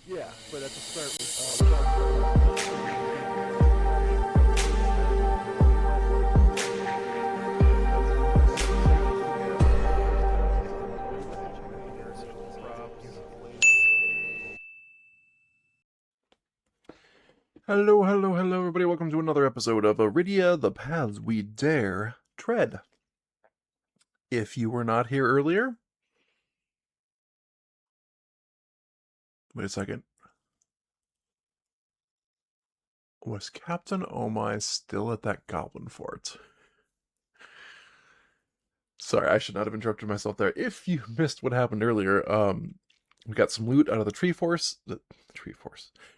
Yeah, but at the start with hello, hello, hello, everybody. Welcome to another episode of Arydia, the Paths We Dare Tread. If you were not here earlier, wait a second. Was Captain Omai still at that goblin fort? Sorry, I should not have interrupted myself there. If you missed what happened earlier, we got some loot out of the tree fort,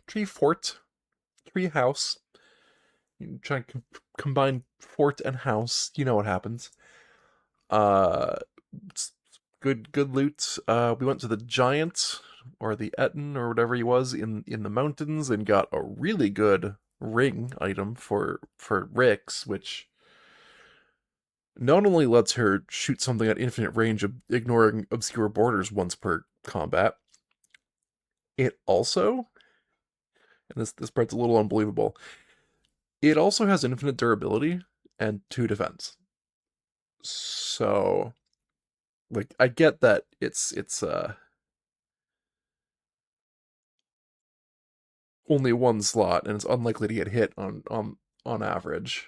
tree house. You try and combine fort and house, you know what happens. Uh, good loot. We went to the giant or the Etten or whatever he was in the mountains and got a really good ring item for Rix, which not only lets her shoot something at infinite range, ignoring obscure borders once per combat, it also, and this part's a little unbelievable, it also has infinite durability and 2 defense. So, like, I get that it's only one slot and it's unlikely to get hit on average.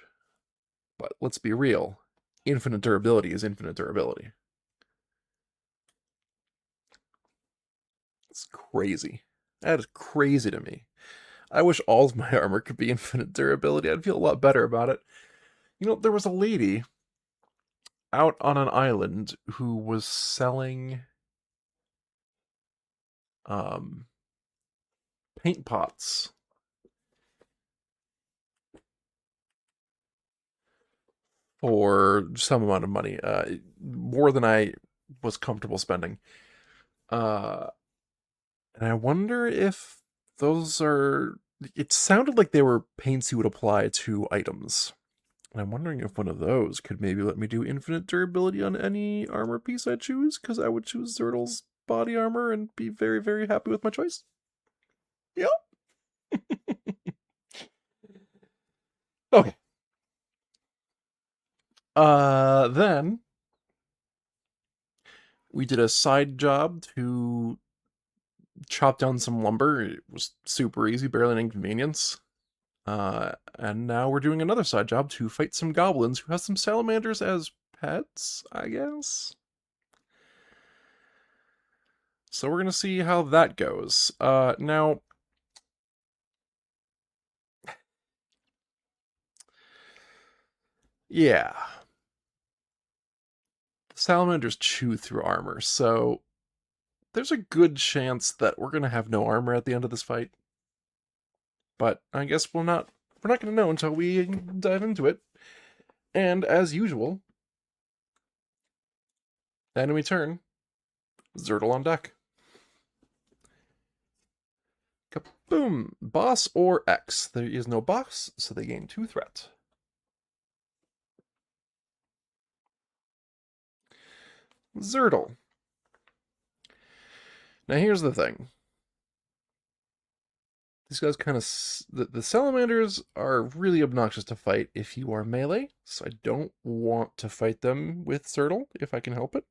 But let's be real, infinite durability is infinite durability. It's crazy. That is crazy to me. I wish all of my armor could be infinite durability. I'd feel a lot better about it. You know, there was a lady out on an island who was selling um paint pots for some amount of money, more than I was comfortable spending. Uh, and I wonder if those are. It sounded like they were paints you would apply to items. And I'm wondering if one of those could maybe let me do infinite durability on any armor piece I choose, because I would choose Zertle's body armor and be very, very happy with my choice. Yep. Okay. Then we did a side job to chop down some lumber. It was super easy, barely an inconvenience. And now we're doing another side job to fight some goblins who have some salamanders as pets, I guess. So we're gonna see how that goes. Now, yeah, the salamanders chew through armor, so there's a good chance that we're gonna have no armor at the end of this fight. But I guess we're not gonna know until we dive into it. And as usual, enemy turn, Zertle on deck. Kaboom! Boss or X. There is no boss, so they gain 2 threat. Zertle. Now here's the thing. These guys kind of... The salamanders are really obnoxious to fight if you are melee, so I don't want to fight them with Zertle if I can help it.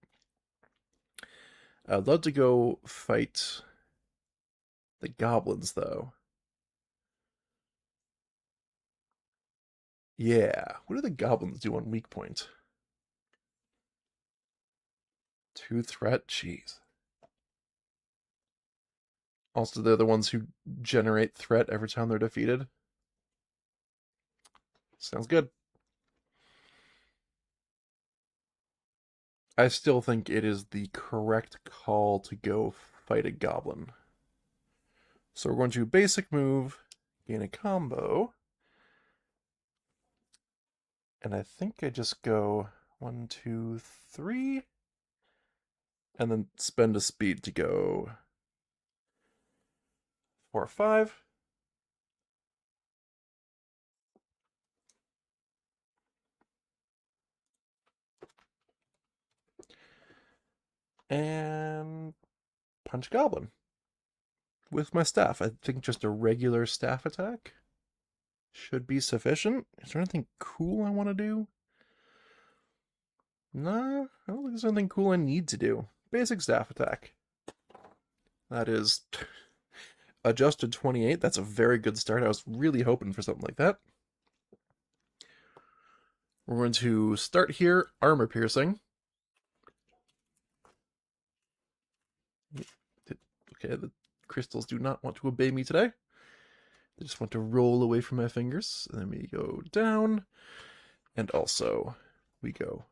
I'd love to go fight the goblins, though. Yeah, what do the goblins do on weak point? 2 threat? Jeez. Also, they're the ones who generate threat every time they're defeated. Sounds good. I still think it is the correct call to go fight a goblin. So we're going to basic move, gain a combo. And I think I just go 1, 2, 3. And then spend a speed to go 4, 5. And punch goblin. with my staff. I think just a regular staff attack should be sufficient. Is there anything cool I want to do? Nah, I don't think there's anything cool I need to do. Basic staff attack. That is adjusted 28. That's a very good start. I was really hoping for something like that. We're going to start here, armor piercing. Okay, the crystals do not want to obey me today. They just want to roll away from my fingers. And then we go down. And also, we go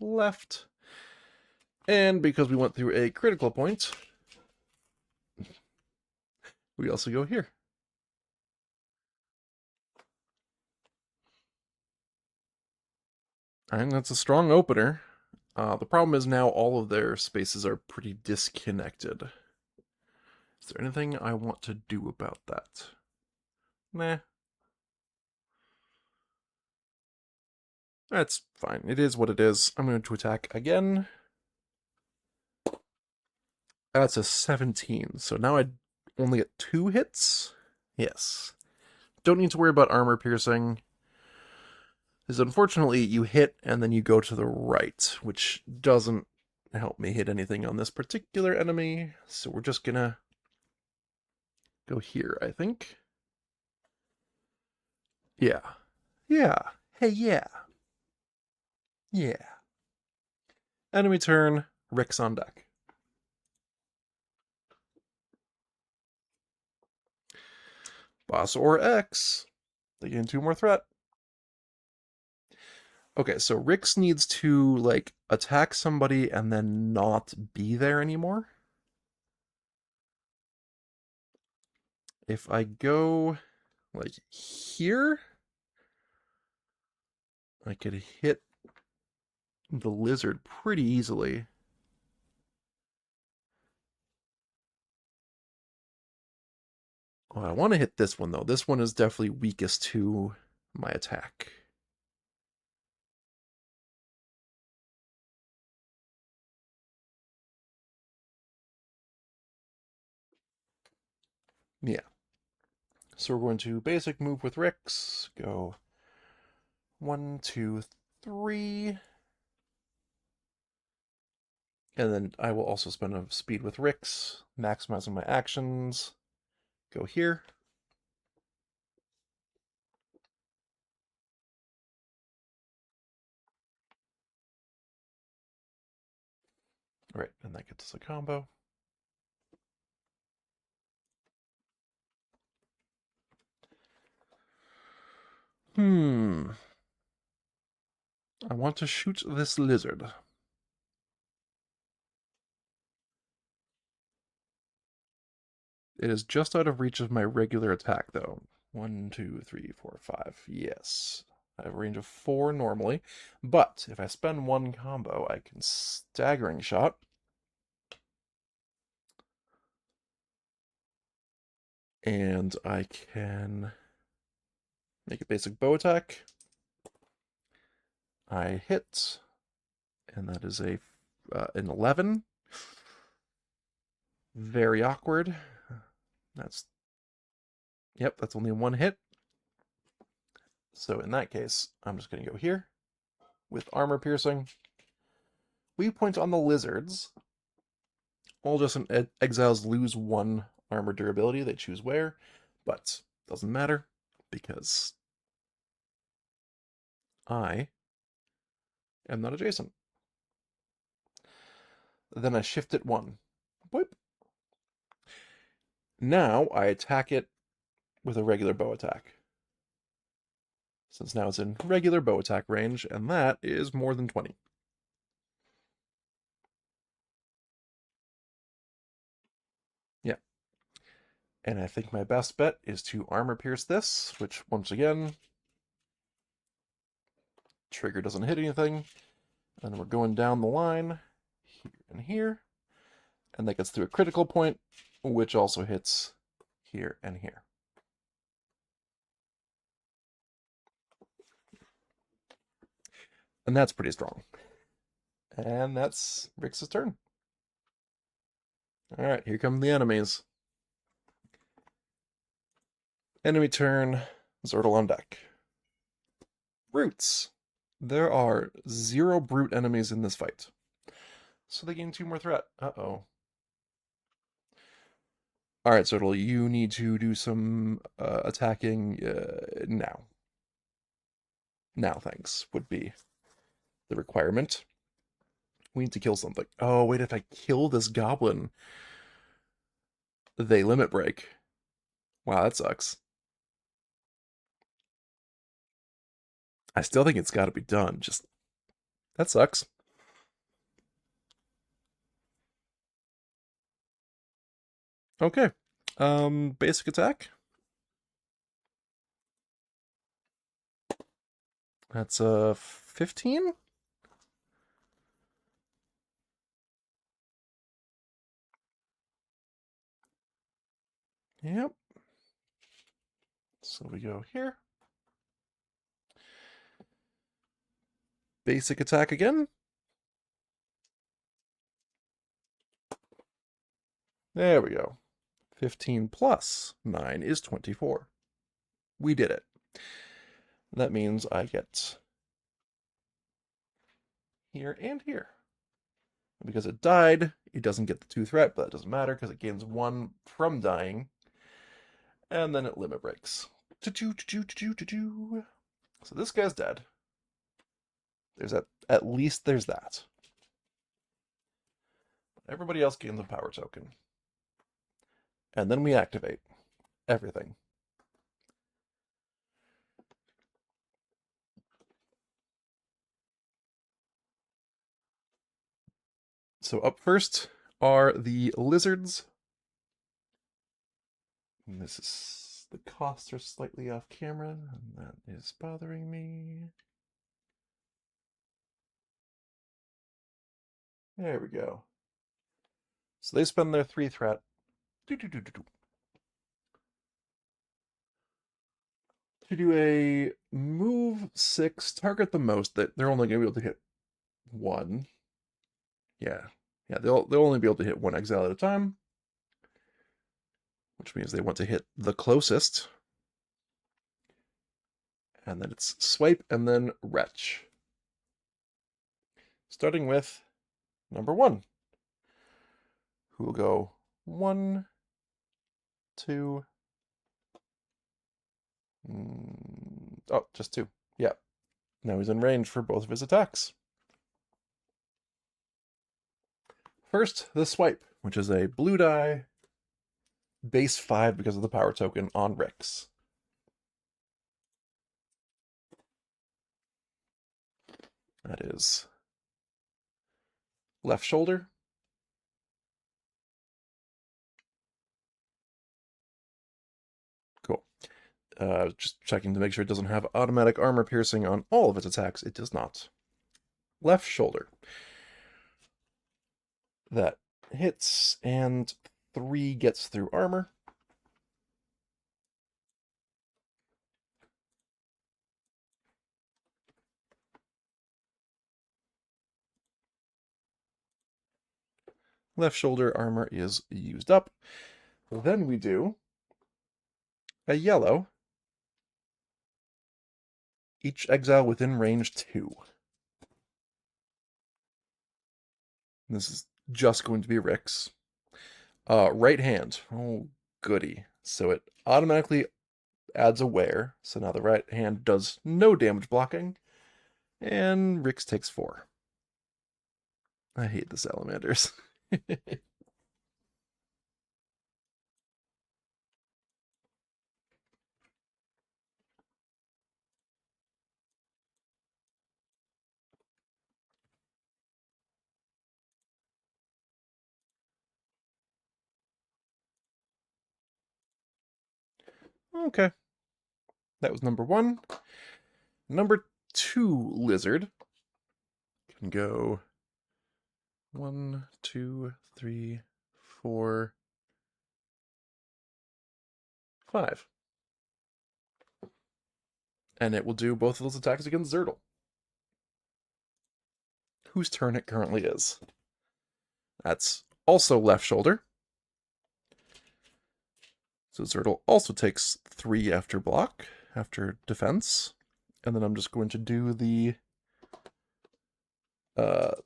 left. And because we went through a critical point, we also go here. And that's a strong opener. The problem is now all of their spaces are pretty disconnected. Is there anything I want to do about that? Nah. That's fine. It is what it is. I'm going to attack again. That's a 17. So now I only get 2 hits? Yes. Don't need to worry about armor piercing. Because unfortunately, you hit and then you go to the right, which doesn't help me hit anything on this particular enemy. So we're just gonna go here, I think. Yeah. Yeah. Hey, yeah. Yeah. Enemy turn, Rick's on deck. Boss or X. They gain 2 more threat. Okay, so Rix needs to, like, attack somebody and then not be there anymore. If I go, like, here, I could hit the lizard pretty easily. Oh, I want to hit this one, though. This one is definitely weakest to my attack. Yeah. So we're going to basic move with Rix. Go 1, 2, 3. And then I will also spend a speed with Rix, maximizing my actions. Go here. All right, and that gets us a combo. I want to shoot this lizard. It is just out of reach of my regular attack, though. 1, 2, 3, 4, 5. Yes. I have a range of 4 normally. But if I spend 1 combo, I can staggering shot. And I can make a basic bow attack. I hit. And that is an 11. Very awkward. Yep, that's only 1 hit. So in that case, I'm just going to go here with armor piercing. Weak point on the lizards. All just exiles lose 1 armor durability. They choose where, but doesn't matter because I am not adjacent. Then I shift it 1. Boop. Now I attack it with a regular bow attack. Since now it's in regular bow attack range, and that is more than 20. Yeah. And I think my best bet is to armor pierce this, which once again, trigger doesn't hit anything. And we're going down the line, here and here. And that gets through a critical point, which also hits here and here. And that's pretty strong. And that's Rix's turn. All right, here come the enemies. Enemy turn, Zertle on deck. Brutes. There are 0 brute enemies in this fight. So they gain 2 more threat. Uh-oh. Alright, Zertle, you need to do some attacking now. Now, thanks, would be the requirement. We need to kill something. Oh, wait, if I kill this goblin, they limit break. Wow, that sucks. I still think it's got to be done. Just, that sucks. Okay. Basic attack. That's a 15? Yep. So we go here. Basic attack again. There we go. 15 plus 9 is 24. We did it. That means I get here and here. Because it died, it doesn't get the 2 threat, but it doesn't matter because it gains 1 from dying. And then it limit breaks. So this guy's dead. There's at least there's that. Everybody else gains a power token. And then we activate everything. So up first are the lizards. And this is, the costs are slightly off camera, and that is bothering me. There we go. So they spend their 3 threat. To do a move 6, target the most, that they're only going to be able to hit 1. Yeah. Yeah, they'll only be able to hit 1 exile at a time. Which means they want to hit the closest. And then it's swipe and then retch. Starting with number 1. Who will go 1, 2. Oh, just 2. Yeah. Now he's in range for both of his attacks. First, the swipe, which is a blue die, base 5 because of the power token on Rix. That is left shoulder. Cool. Just checking to make sure it doesn't have automatic armor piercing on all of its attacks. It does not. Left shoulder. That hits, and 3 gets through armor. Left shoulder armor is used up. Then we do a yellow. Each exile within range 2. This is just going to be Rix. Right hand. Oh, goody. So it automatically adds a wear. So now the right hand does no damage blocking. And Rix takes 4. I hate the salamanders. Okay. That was number 1. Number 2 lizard can go 1, 2, 3, 4, 5. And it will do both of those attacks against Zertle, whose turn it currently is. That's also left shoulder. So Zertle also takes 3 after block, after defense. And then I'm just going to do the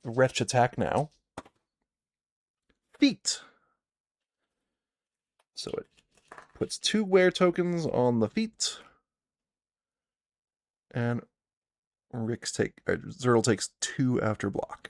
wretch attack now. Feet. So it puts 2 wear tokens on the feet. And Zertle takes 2 after block.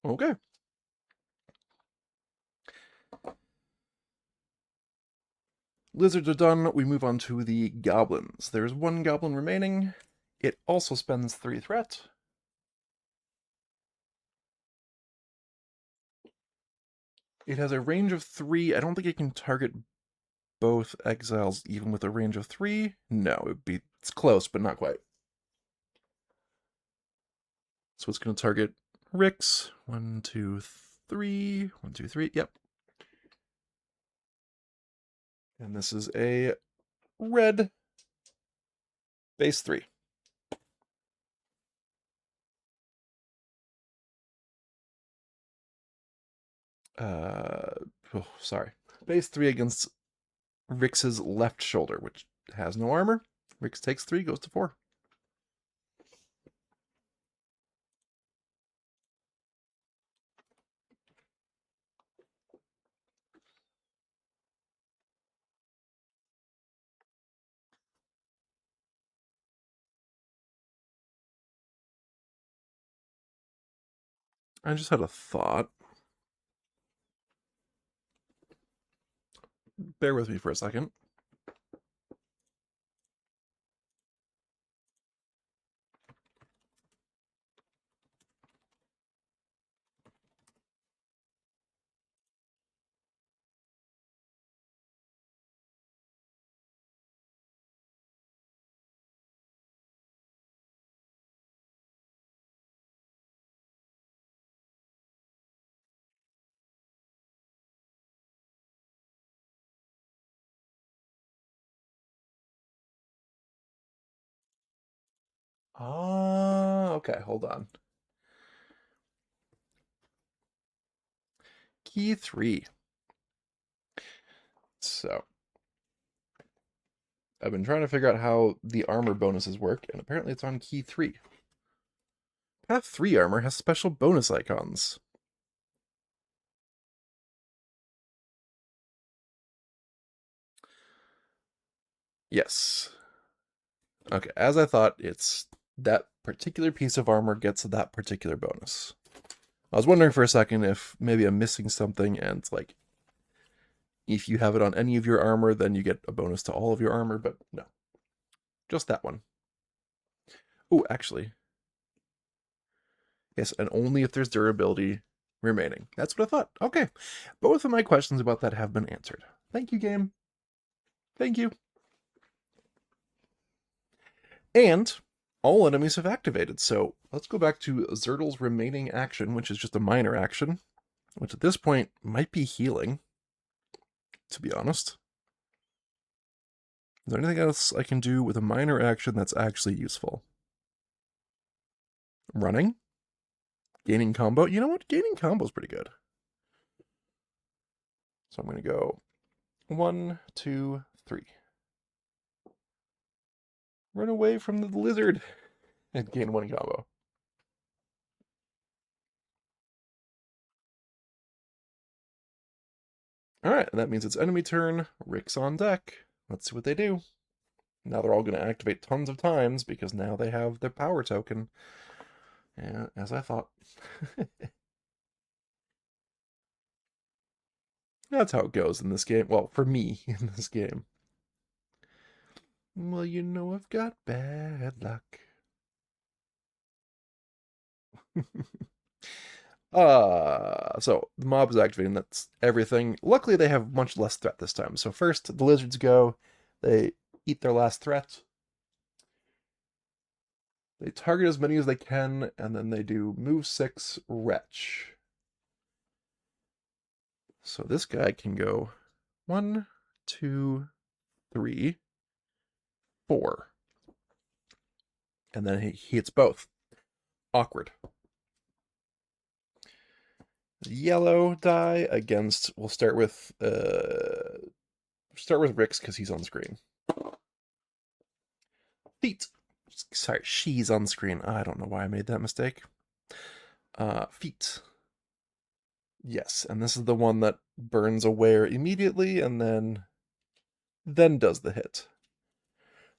Okay. Lizards are done. We move on to the goblins. There's 1 goblin remaining. It also spends 3 threat. It has a range of 3. I don't think it can target both exiles even with a range of 3. No, it's close, but not quite. So it's going to target Rix. 1, 2, 3. 1, 2, 3. Yep. And this is a red base 3. Sorry. Base 3 against Rix's left shoulder, which has no armor. Rix takes 3, goes to 4. I just had a thought. Bear with me for a second. Okay, hold on. Key 3. So, I've been trying to figure out how the armor bonuses work, and apparently it's on key 3. Path 3 armor has special bonus icons. Yes. Okay, as I thought, it's that particular piece of armor gets that particular bonus. I was wondering for a second if maybe I'm missing something, and like, if you have it on any of your armor, then you get a bonus to all of your armor, but no. Just that one. Oh, actually. Yes, and only if there's durability remaining. That's what I thought. Okay. Both of my questions about that have been answered. Thank you, game. Thank you. And all enemies have activated. So let's go back to Zertle's remaining action, which is just a minor action, which at this point might be healing, to be honest. Is there anything else I can do with a minor action that's actually useful? Running? Gaining combo? You know what? Gaining combo is pretty good. So I'm going to go 1, 2, 3. Run away from the lizard and gain 1 combo. Alright, and that means it's enemy turn. Rick's on deck. Let's see what they do. Now they're all going to activate tons of times because now they have their power token. And as I thought. That's how it goes in this game. Well, for me, in this game. Well, you know I've got bad luck. So the mob is activating. That's everything. Luckily, they have much less threat this time. So first, the lizards go. They eat their last threat. They target as many as they can, and then they do move 6, retch. So this guy can go 1, 2, 3, 4. And then he hits both. Awkward. Yellow die against, we'll start with Rick's because he's on screen. Feet. Sorry, she's on screen. I don't know why I made that mistake. Feet. Yes, and this is the one that burns aware immediately and then does the hit.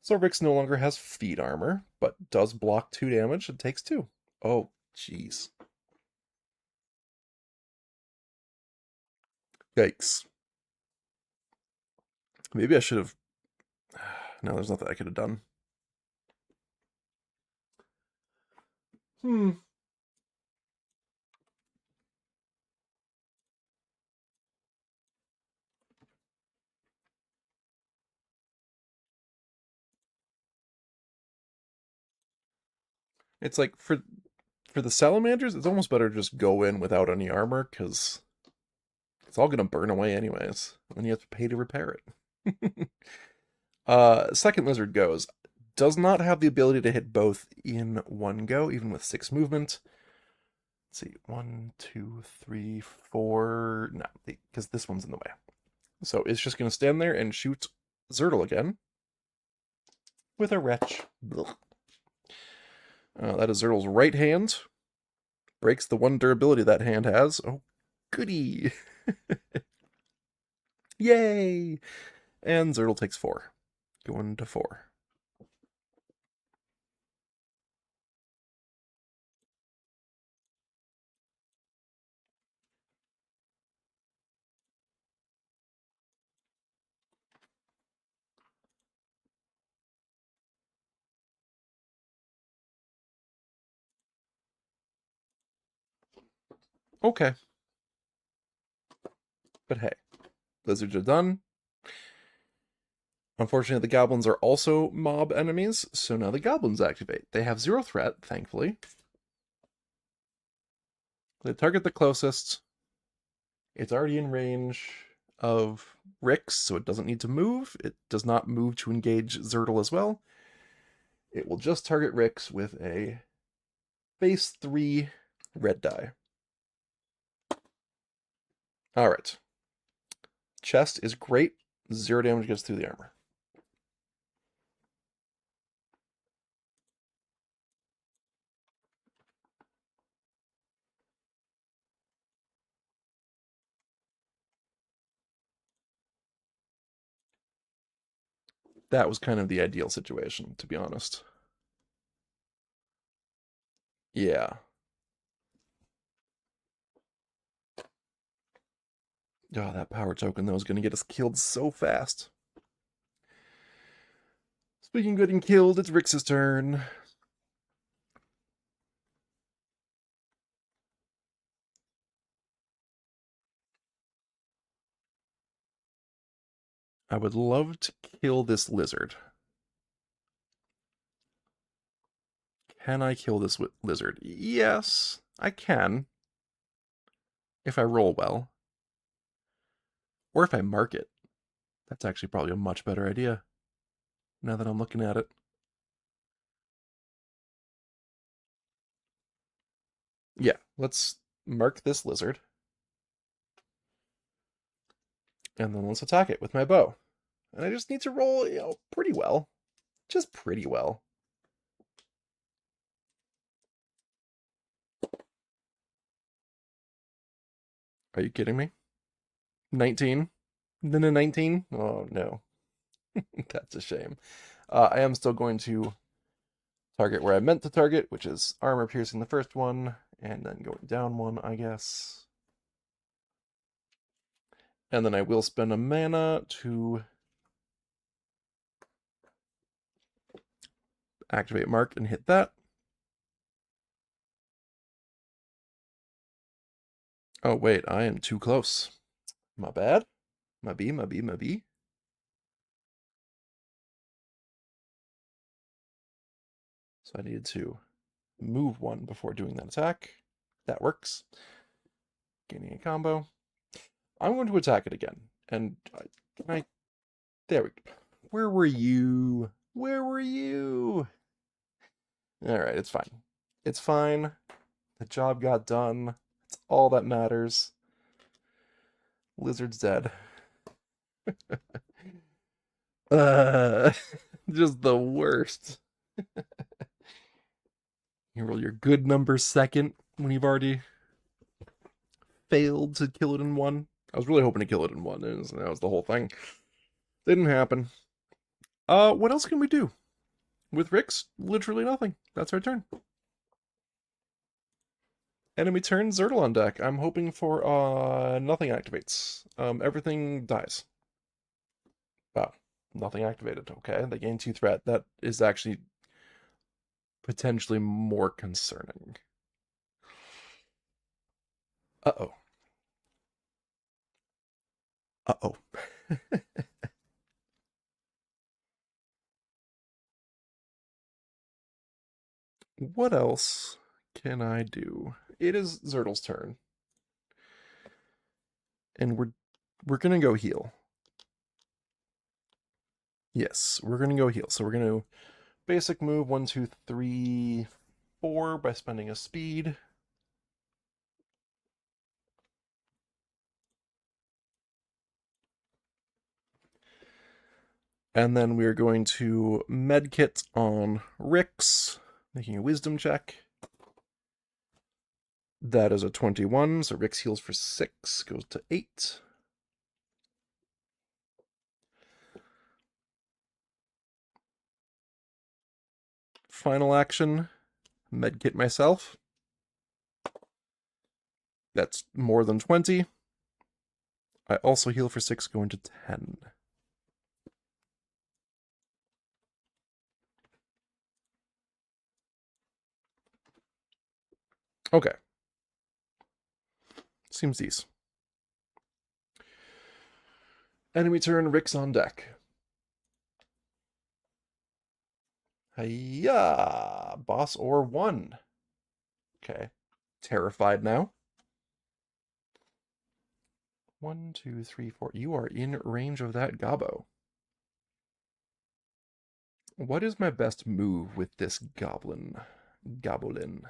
So Rix no longer has feet armor, but does block 2 damage and takes 2. Oh, jeez. Yikes. Maybe I should have... No, there's nothing I could have done. It's like, for the salamanders, it's almost better to just go in without any armor, because it's all going to burn away anyways. And then you have to pay to repair it. Second lizard goes. Does not have the ability to hit both in one go, even with 6 movement. Let's see, 1, 2, 3, 4. No, because this one's in the way. So it's just going to stand there and shoot Zertle again with a retch. That is Zertle's right hand. Breaks the 1 durability that hand has. Oh, goody. Yay! And Zertle takes 4. Going to 4. Okay. But hey, lizards are done. Unfortunately, the goblins are also mob enemies, so now the goblins activate. They have 0 threat, thankfully. They target the closest. It's already in range of Rix, so it doesn't need to move. It does not move to engage Zertle as well. It will just target Rix with a base 3 red die. Alright. Chest is great. 0 damage goes through the armor. That was kind of the ideal situation, to be honest. Yeah. Oh, that power token, though, is going to get us killed so fast. Speaking of getting killed, it's Rix's turn. I would love to kill this lizard. Can I kill this lizard? Yes, I can. If I roll well. Or if I mark it. That's actually probably a much better idea, now that I'm looking at it. Yeah, let's mark this lizard. And then let's attack it with my bow. And I just need to roll, pretty well. Just pretty well. Are you kidding me? 19? Then a 19? Oh, no. That's a shame. I am still going to target where I meant to target, which is armor piercing the first one, and then going down 1, I guess. And then I will spend a mana to activate mark and hit that. Oh, wait, I am too close. My bad. My B, my B, my B. So I needed to move one before doing that attack. That works. Gaining a combo. I'm going to attack it again. And can I... There we go. Where were you? Where were you? Alright, it's fine. It's fine. The job got done. It's all that matters. Lizard's dead. Uh, just the worst. You roll your good number second when you've already failed to kill it in one. I was really hoping to kill it in one. That was the whole thing. Didn't happen. What else can we do? With Rix, literally nothing. That's our turn. Enemy turn, Zertle on deck. I'm hoping for nothing activates. Everything dies. Wow. Nothing activated. Okay, they gain 2 threat. That is actually potentially more concerning. Uh-oh. Uh-oh. What else can I do? It is Zertle's turn. And we're gonna go heal. Yes, we're gonna go heal. So we're gonna basic move 1, 2, 3, 4 by spending a speed. And then we're going to medkit on Rix, making a wisdom check. That is a 21, so Rix heals for 6, goes to 8. Final action, medkit myself. That's more than 20. I also heal for 6, going to 10. Okay. Seems these. Enemy turn, Rix on deck. Hiya! Boss or 1. Okay. Terrified now. 1, 2, 3, 4. You are in range of that gobbo. What is my best move with this goblin? Goblin.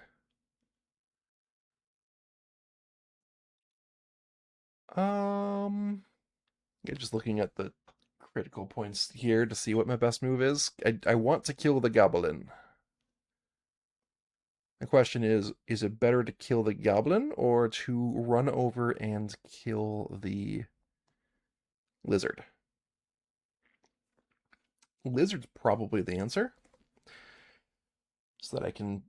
Yeah, just looking at the critical points here to see what my best move is. I want to kill the goblin. The question is it better to kill the goblin or to run over and kill the lizard? Lizard's probably the answer. So that I can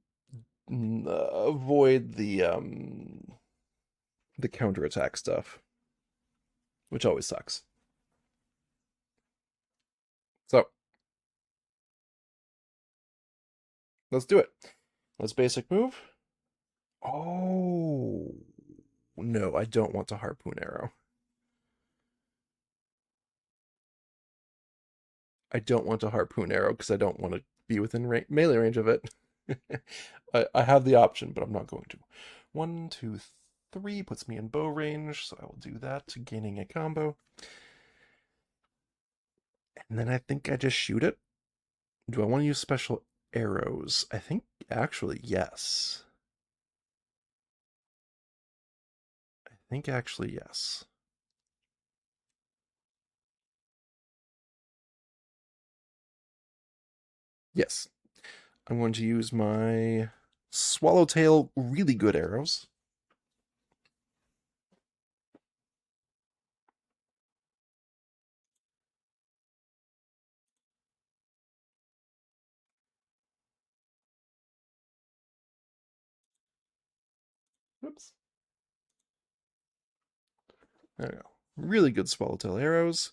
avoid the counterattack stuff, which always sucks. So, let's do it. Let's basic move. Oh, no, I don't want to harpoon arrow. I don't want to harpoon arrow because I don't want to be within melee range of it. I have the option, but I'm not going to. 1, 2, 3 puts me in bow range, so I will do that, gaining a combo. And then I think I just shoot it. Do I want to use special arrows? I think actually yes. I think actually yes. Yes. I'm going to use my Swallowtail really good arrows. Oops. There we go. Really good Swallowtail arrows.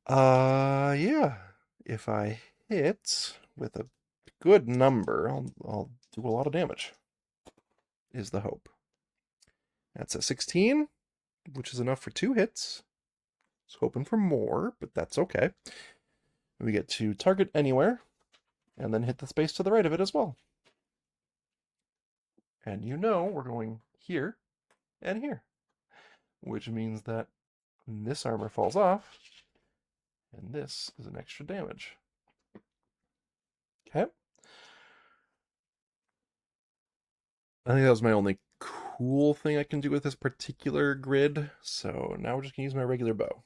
Yeah. If I hit with a good number, I'll do a lot of damage. Is the hope. That's a 16, which is enough for 2 hits. I was hoping for more, but that's okay. We get to target anywhere, and then hit the space to the right of it as well. And you know we're going here and here, which means that this armor falls off, and this is an extra damage. Okay. I think that was my only cool thing I can do with this particular grid, so now we're just going to use my regular bow.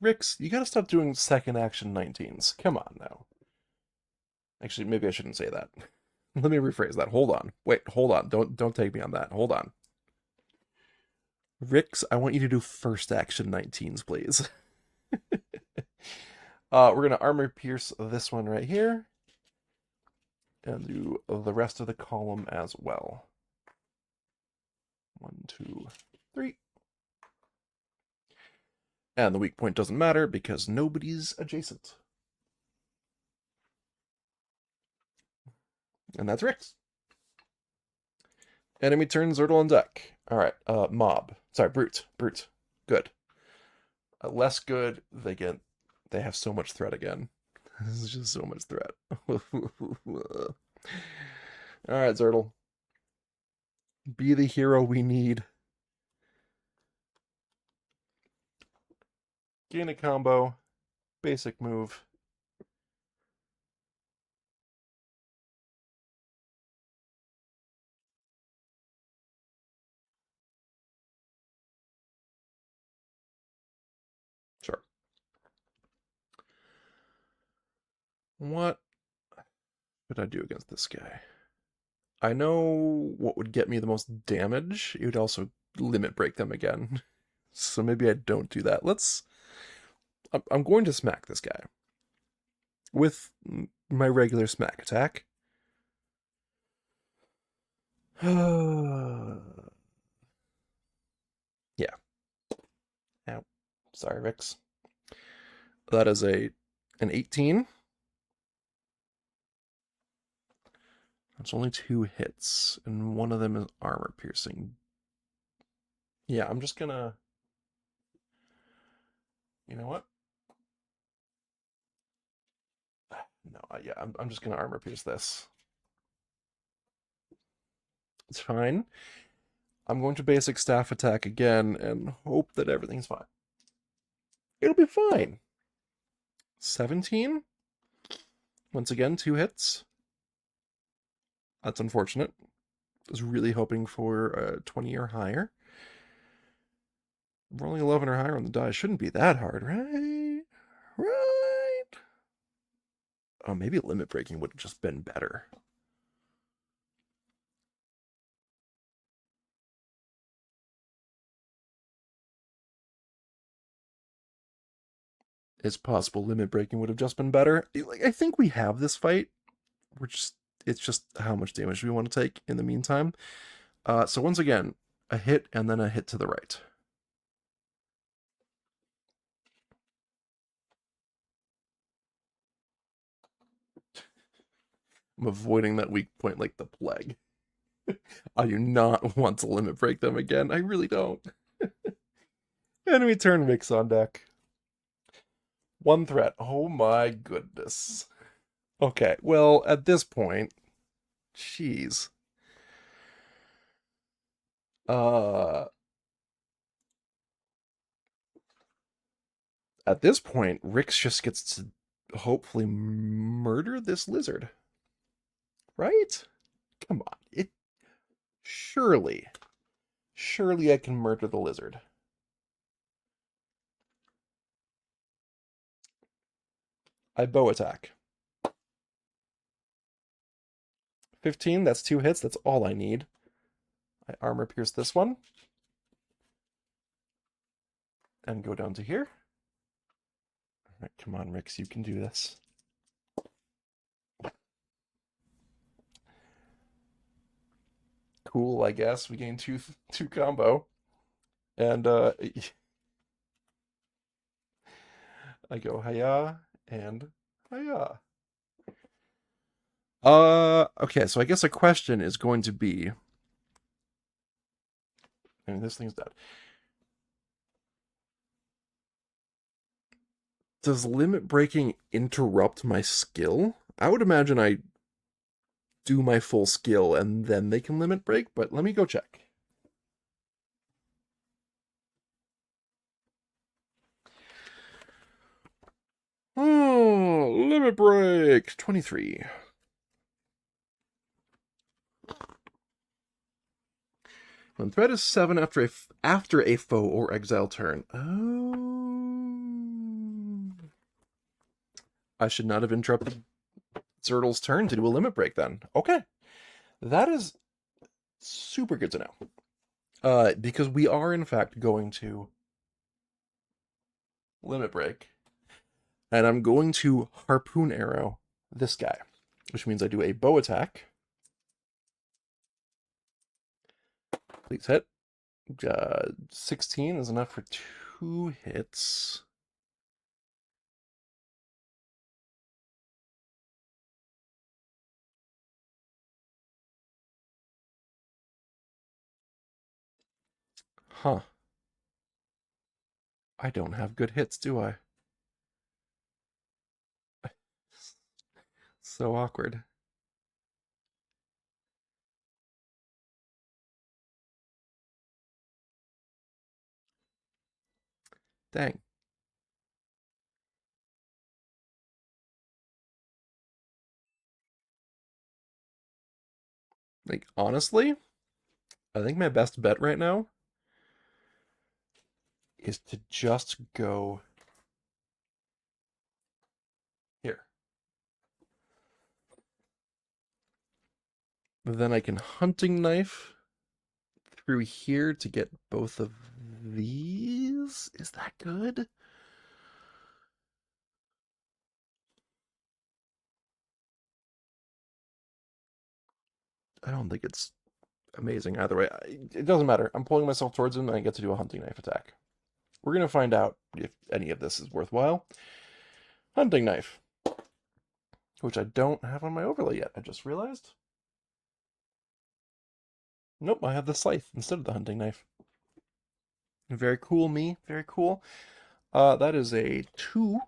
Rix, you gotta stop doing second action 19s. Come on now. Actually, maybe I shouldn't say that. Let me rephrase that. Hold on. Wait, hold on. Don't take me on that. Hold on. Rix, I want you to do first action 19s, please. We're gonna armor pierce this one right here. And do the rest of the column as well. 1, 2, 3. And the weak point doesn't matter because nobody's adjacent. And that's Rix. Enemy turn, Zertle on deck. Alright, mob. Sorry, brute. Brute. Good. Less good, they have so much threat again. This is just so much threat. Alright, Zertle. Be the hero we need. Gain a combo. Basic move. Sure. What should I do against this guy? I know what would get me the most damage. It would also limit break them again. So maybe I don't do that. I'm going to smack this guy with my regular smack attack. Yeah. Ow. Sorry, Rix. That is an 18. That's only 2 hits, and one of them is armor piercing. Yeah, I'm just gonna... You know what? No, yeah, I'm just gonna armor pierce this. It's fine. I'm going to basic staff attack again and hope that everything's fine. It'll be fine. 17? Once again, 2 hits. That's unfortunate. I was really hoping for 20 or higher. Rolling 11 or higher on the die shouldn't be that hard, right? Right? Oh, maybe limit breaking would have just been better. It's possible limit breaking would have just been better. Like, I think we have this fight. It's just how much damage we want to take in the meantime. So once again, a hit and then a hit to the right. I'm avoiding that weak point like the plague. I do not want to limit break them again. I really don't. Enemy turn mix on deck. 1 threat. Oh my goodness. Okay, well, at this point, jeez. Uh, at this point, Rix just gets to hopefully murder this lizard. Right? Come on. Surely I can murder the lizard. I bow attack. 15, that's 2 hits. That's all I need. I armor pierce this one. And go down to here. All right, come on, Rix, you can do this. Cool, I guess. We gain two combo. And I go hiya and hiya. Okay, so I guess a question is going to be, and this thing's dead. Does limit breaking interrupt my skill? I would imagine I do my full skill and then they can limit break, but let me go check. Oh, limit break 23. When threat is 7 after a foe or exile turn. Oh. I should not have interrupted Zertle's turn to do a limit break then. Okay. That is super good to know. Because we are in fact going to limit break. And I'm going to harpoon arrow this guy, which means I do a bow attack. Please hit. 16 is enough for 2 hits. Huh. I don't have good hits, do I? So awkward. Dang. Like, honestly, I think my best bet right now is to just go here. Then I can hunting knife through here to get both of these. Is that good? I don't think it's amazing either way. It doesn't matter. I'm pulling myself towards him and I get to do a hunting knife attack. We're going to find out if any of this is worthwhile. Hunting knife, which I don't have on my overlay yet. I just realized. Nope, I have the scythe instead of the hunting knife. Very cool, me. Very cool. That is a 2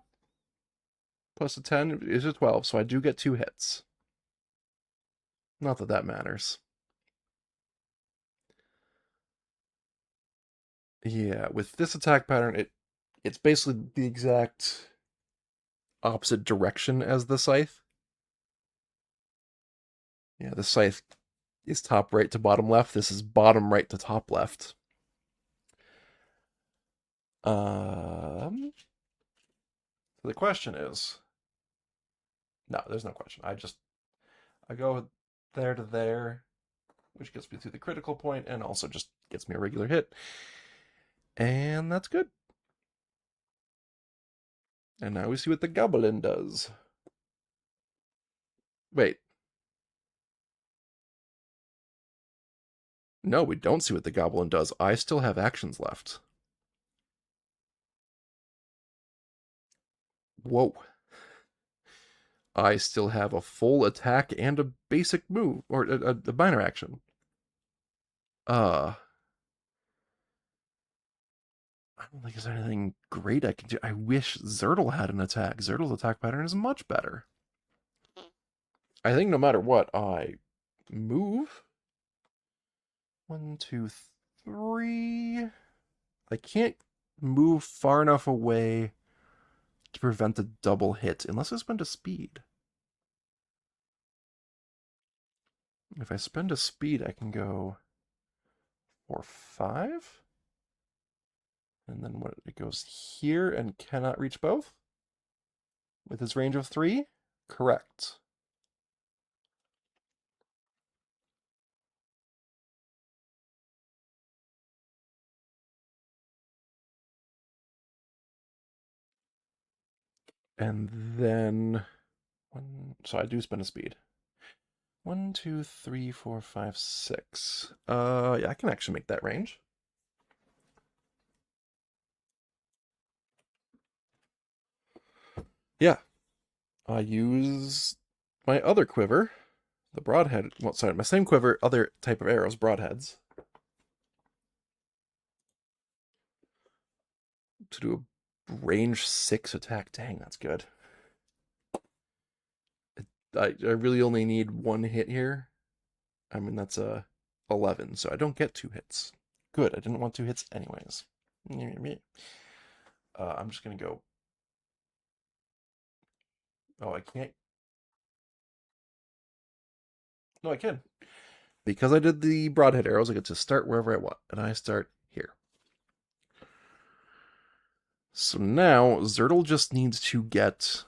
plus a 10 is a 12, so I do get 2 hits. Not that that matters. Yeah, with this attack pattern, it's basically the exact opposite direction as the scythe. Yeah, the scythe is top right to bottom left. This is bottom right to top left. So the question is, no, there's no question. I go there to there, which gets me through the critical point and also just gets me a regular hit. And that's good. And now we see what the goblin does. Wait. No, we don't see what the goblin does. I still have actions left. Whoa. I still have a full attack and a basic move, or a minor action. Uh, I don't think there's anything great I can do. I wish Zertle had an attack. Zertle's attack pattern is much better. I think no matter what, I move. 1, 2, 3. I can't move far enough away to prevent a double hit unless I spend a speed. If I spend a speed, I can go 4, 5. And then what? It goes here and cannot reach both with his range of 3? Correct. And then so I do spend a speed. 1, 2, 3, 4, 5, 6. Yeah, I can actually make that range. Yeah. I use my other quiver The broadhead, well, sorry, my same quiver, other type of arrows, broadheads. To do a range 6 attack. Dang, that's good. I really only need one hit here. I mean, that's a 11, so I don't get 2 hits. Good, I didn't want 2 hits anyways. I'm just gonna go. Oh, I can't. No, I can. Because I did the broadhead arrows, I get to start wherever I want, and I start here. So now Zertle just needs to get.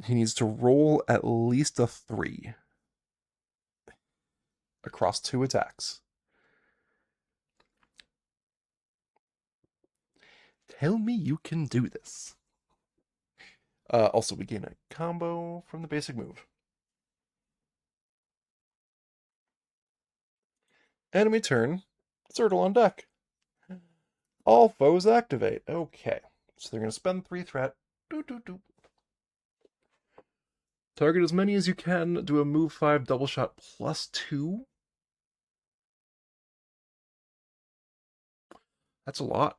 He needs to roll at least a 3 across 2 attacks. Tell me you can do this. Also, we gain a combo from the basic move. Enemy turn. Zertle on deck. All foes activate. Okay. So they're going to spend 3 threat. Doo, doo, doo. Target as many as you can. Do a move 5 double shot +2. That's a lot.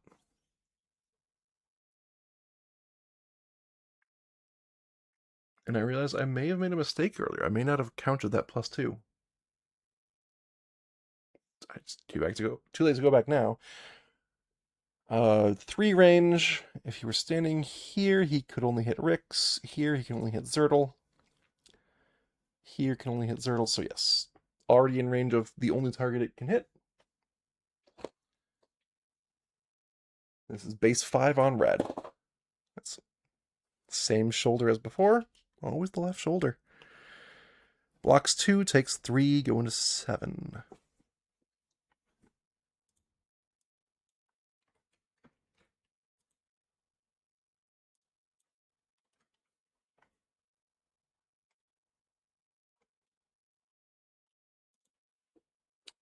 And I realize I may have made a mistake earlier. I may not have counted that +2. It's too late to go back now. 3 range. If he were standing here, he could only hit Rix. Here, he can only hit Zertle. Here can only hit Zertle, so yes. Already in range of the only target it can hit. This is base 5 on red. That's same shoulder as before. Always the left shoulder. Blocks 2, takes 3, going to 7.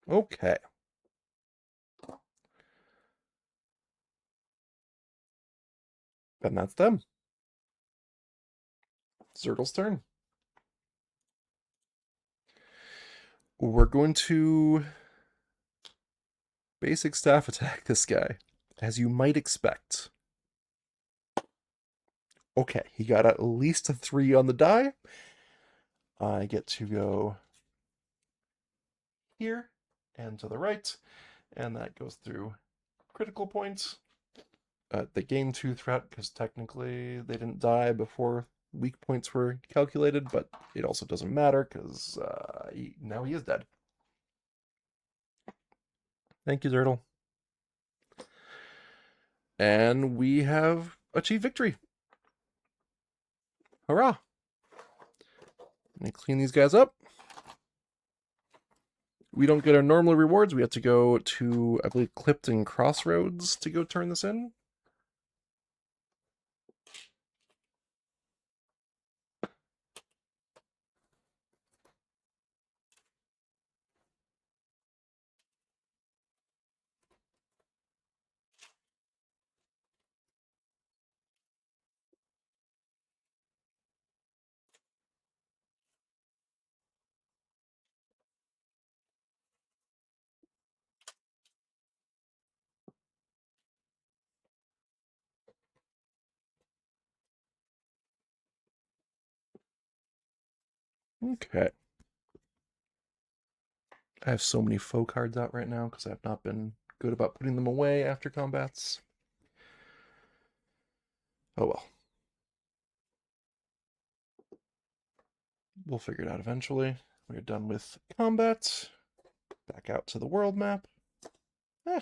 Okay. And that's them. Zertle's turn. We're going to basic staff attack this guy, as you might expect. Okay, he got at least a 3 on the die. I get to go here and to the right, and that goes through critical points. They gain 2 threat because technically they didn't die before weak points were calculated, but it also doesn't matter because now he is dead. Thank you, Zertle. And we have achieved victory. Hurrah! Let me clean these guys up. We don't get our normal rewards. We have to go to, I believe, Clifton Crossroads to go turn this in. Okay. I have so many faux cards out right now because I've not been good about putting them away after combats. Oh well. We'll figure it out eventually. We're done with combat. Back out to the world map. Eh.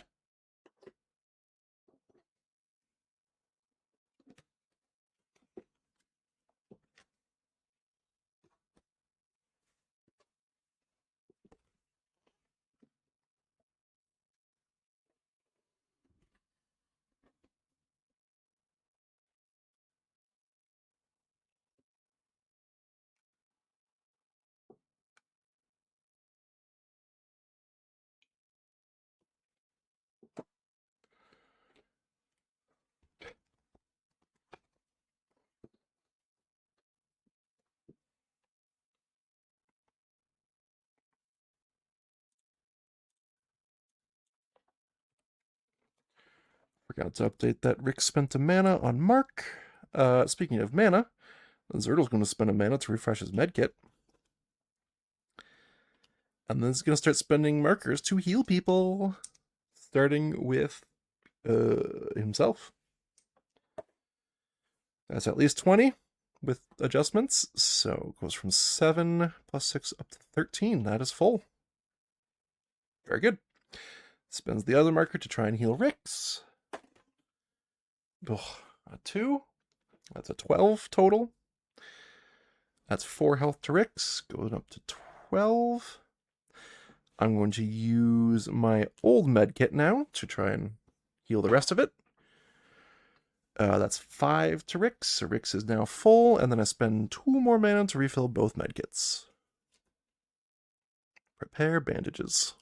Forgot to update that Rick spent a mana on Mark. Speaking of mana, Zertle's going to spend a mana to refresh his medkit. And then he's going to start spending markers to heal people. Starting with himself. That's at least 20 with adjustments. So it goes from 7 plus 6 up to 13. That is full. Very good. Spends the other marker to try and heal Rix. Ugh, a 2. That's a 12 total. That's 4 health to Rix, going up to 12. I'm going to use my old med kit now to try and heal the rest of it. That's 5 to Rix, so Rix is now full, and then I spend 2 more mana to refill both med kits. Prepare bandages.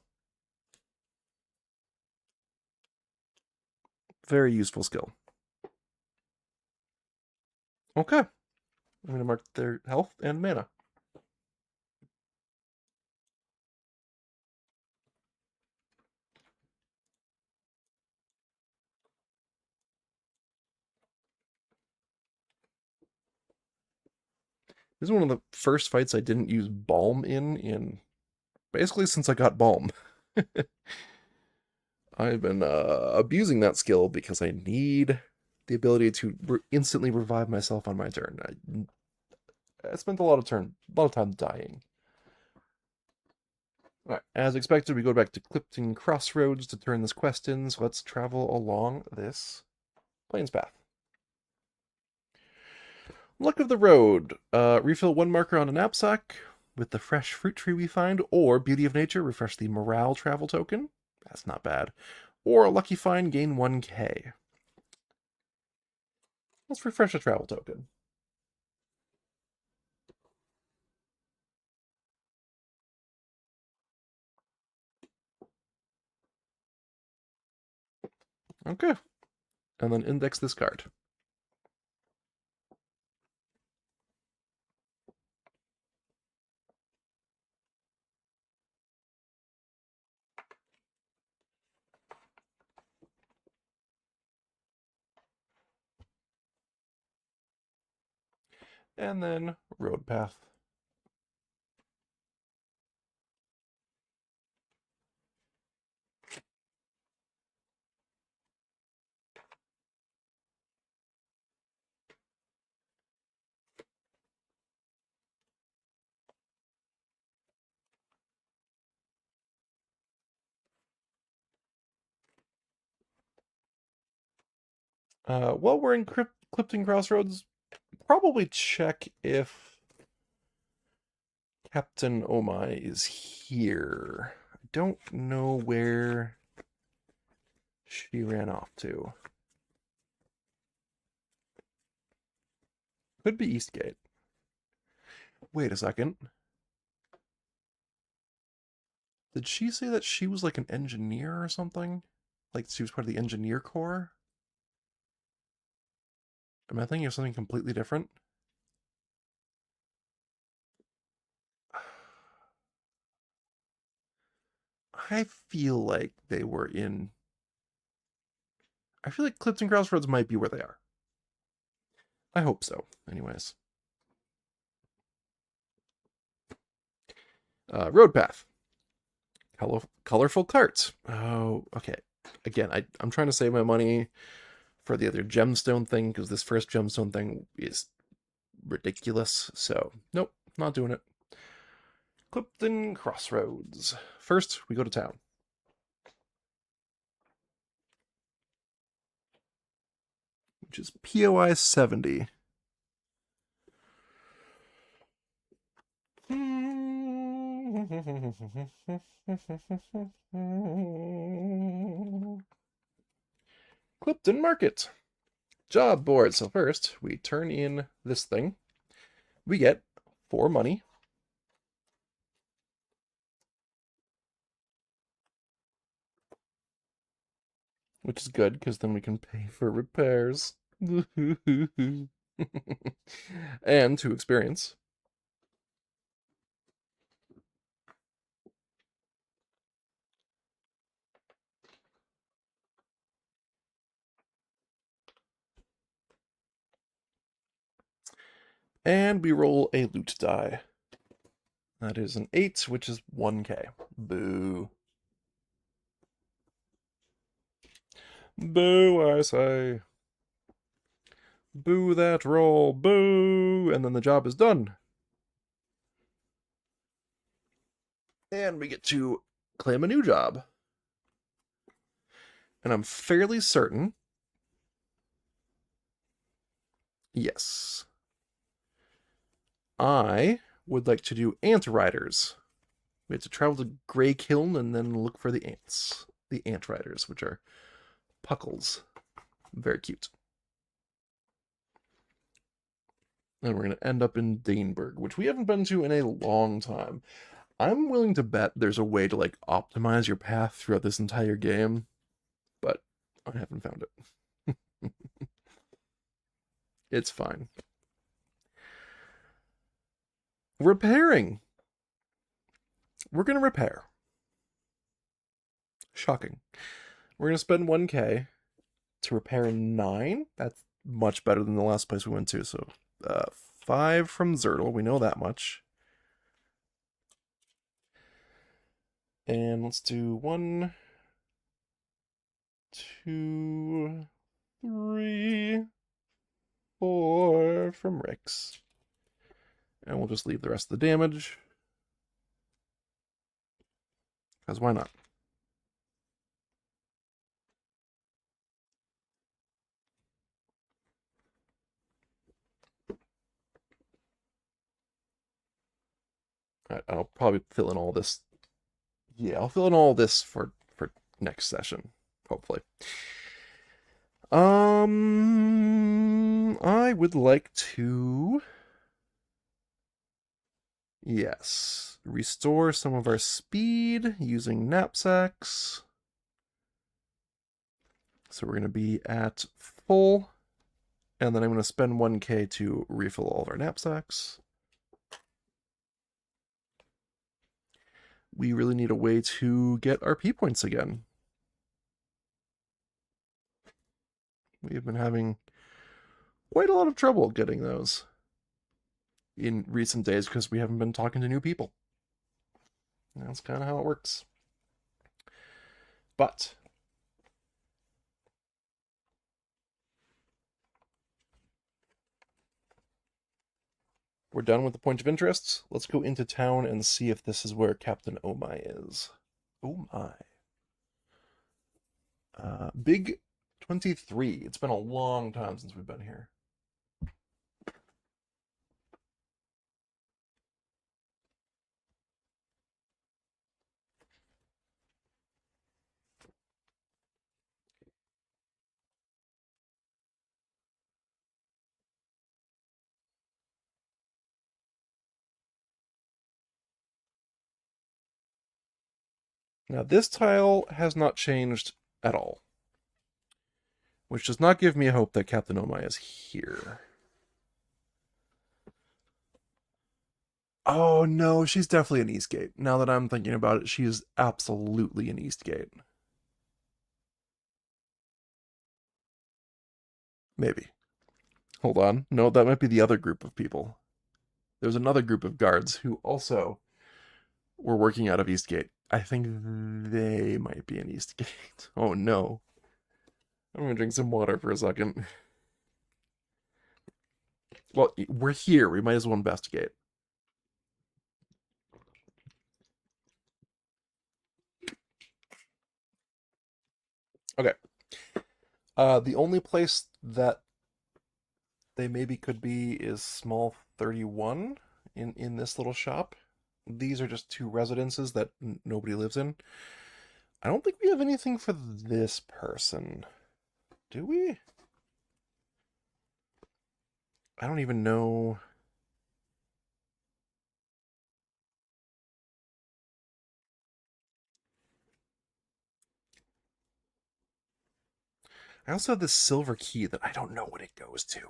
Very useful skill. Okay. I'm going to mark their health and mana. This is one of the first fights I didn't use Balm in basically since I got Balm. I've been abusing that skill because I need the ability to instantly revive myself on my turn. I spent a lot of time dying. All right, as expected, we go back to Clifton Crossroads to turn this quest in, so let's travel along this plains path. Luck of the road. Refill 1 marker on a knapsack with the fresh fruit tree we find, or Beauty of Nature, refresh the morale travel token. That's not bad. Or a lucky find, gain 1k. Let's refresh a travel token. Okay. And then index this card. And then road path. While we're in Clifton Crossroads, probably check if Captain Omai is here. I don't know where she ran off to. Could be Eastgate. Wait a second. Did she say that she was like an engineer or something? Like she was part of the engineer corps? Am I thinking of something completely different? I feel like they were in. I feel like Clifton Crossroads might be where they are. I hope so, anyways. Road path. Colorful carts. Oh, okay. Again, I'm trying to save my money for the other gemstone thing because this first gemstone thing is ridiculous. So, nope, not doing it. Clifton Crossroads. First, we go to town. Which is POI 70. Clifton Market. Job board. So first, we turn in this thing. We get 4 money. Which is good, because then we can pay for repairs. And 2 experience. And we roll a loot die. That is an 8, which is 1k. Boo. Boo, I say. Boo that roll. Boo! And then the job is done. And we get to claim a new job. And I'm fairly certain. Yes. I would like to do ant riders. We have to travel to Grey Kiln and then look for the ants. The ant riders, which are puckles. Very cute. And we're going to end up in Daneburg, which we haven't been to in a long time. I'm willing to bet there's a way to like optimize your path throughout this entire game, but I haven't found it. It's fine. Repairing. We're going to repair. Shocking. We're going to spend 1k to repair 9. That's much better than the last place we went to. So 5 from Zertle. We know that much. And let's do 1, 2, 3, 4 from Rix. And we'll just leave the rest of the damage. Because why not? I'll probably fill in all this. Yeah, I'll fill in all this for next session, hopefully. I would like to, yes, restore some of our speed using knapsacks. So we're going to be at full, and then I'm going to spend 1k to refill all of our knapsacks. We really need a way to get RP points again. We've been having quite a lot of trouble getting those in recent days because we haven't been talking to new people. That's kind of how it works. But we're done with the point of interest. Let's go into town and see if this is where Captain Omai is. Oh my. Big 23. It's been a long time since we've been here. Now, this tile has not changed at all, which does not give me hope that Captain Omai is here. Oh no, she's definitely an Eastgate. Now that I'm thinking about it, she is absolutely an Eastgate. Maybe. Hold on. No, that might be the other group of people. There's another group of guards who also were working out of Eastgate. I think they might be in Eastgate. Oh no. I'm gonna drink some water for a second. Well, we're here. We might as well investigate. Okay. The only place that they maybe could be is small 31 in this little shop. These are just 2 residences that nobody lives in. I don't think we have anything for this person. Do we? I don't even know. I also have this silver key that I don't know what it goes to.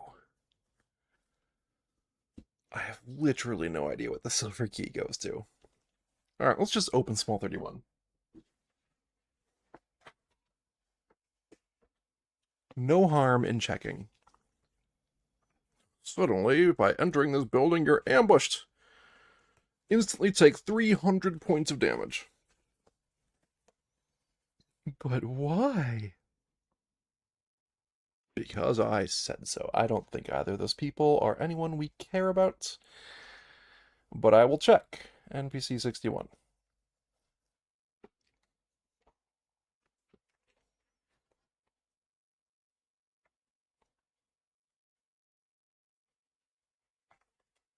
I have literally no idea what the silver key goes to. Alright, let's just open small 31. No harm in checking. Suddenly, by entering this building, you're ambushed. Instantly take 300 points of damage. But why? Because I said so. I don't think either of those people are anyone we care about. But I will check. NPC 61.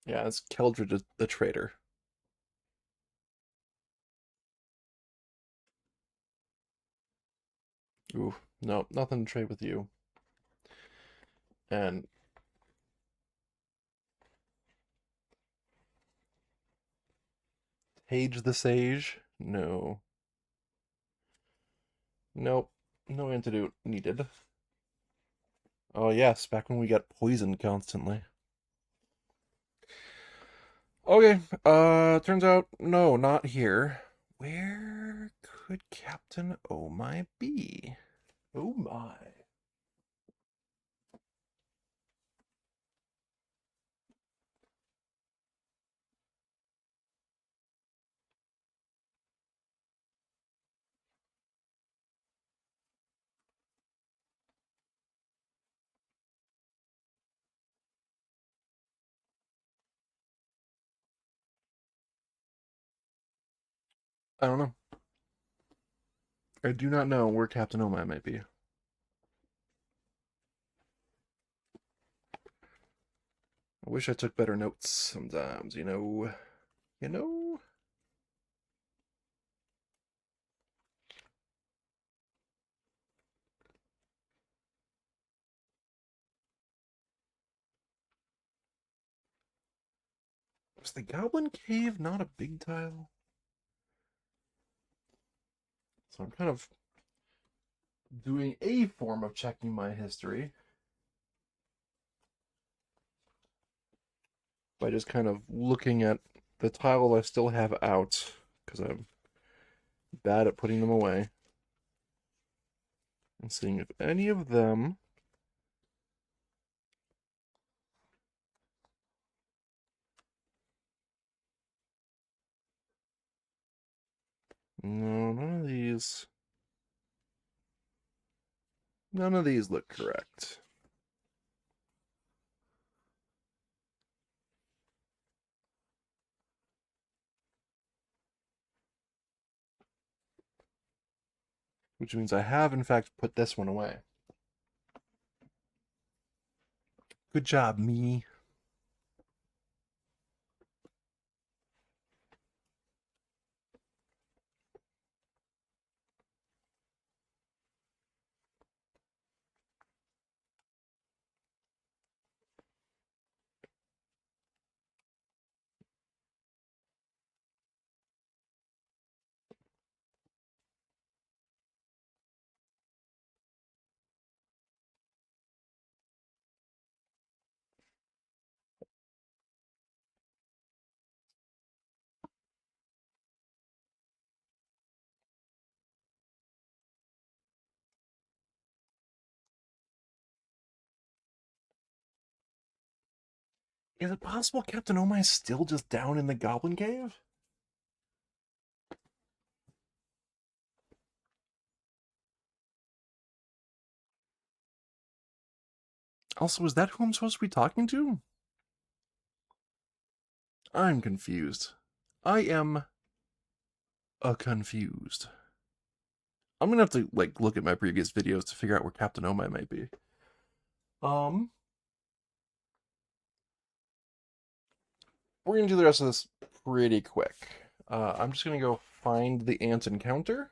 Yeah, it's Keldred the traitor. Ooh, no, nothing to trade with you. And Tage the Sage? No. Nope. No antidote needed. Oh yes, back when we got poisoned constantly. Okay, turns out, no, not here. Where could Captain Oh My be? Oh my. I don't know. I do not know where Captain Oh My might be. I wish I took better notes sometimes, you know. You know? Was the Goblin Cave not a big tile? So I'm kind of doing a form of checking my history by just kind of looking at the tiles I still have out, because I'm bad at putting them away, and seeing if any of them. No, none of these. None of these look correct. Which means I have, in fact, put this one away. Good job, me. Is it possible Captain Omai is still just down in the Goblin Cave? Also, is that who I'm supposed to be talking to? I'm confused. I am confused. I'm gonna have to like look at my previous videos to figure out where Captain Omai might be. Um, we're gonna do the rest of this pretty quick. I'm just gonna go find the ant encounter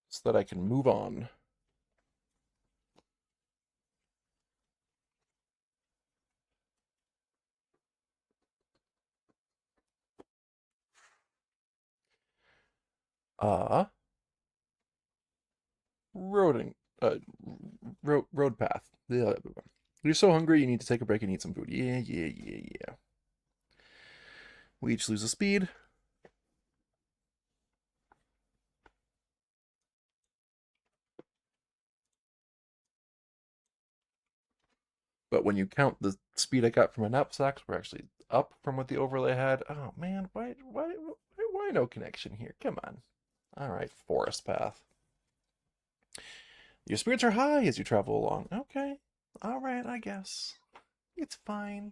so that I can move on. Uh, roading, uh, road path. Yeah. You're so hungry, you need to take a break and eat some food. Yeah, yeah, yeah, yeah. We each lose a speed. but when you count the speed I got from my knapsacks, we're actually up from what the overlay had. Oh man, why no connection here? Come on. All right, forest path. Your spirits are high as you travel along. Okay, all right, I guess it's fine.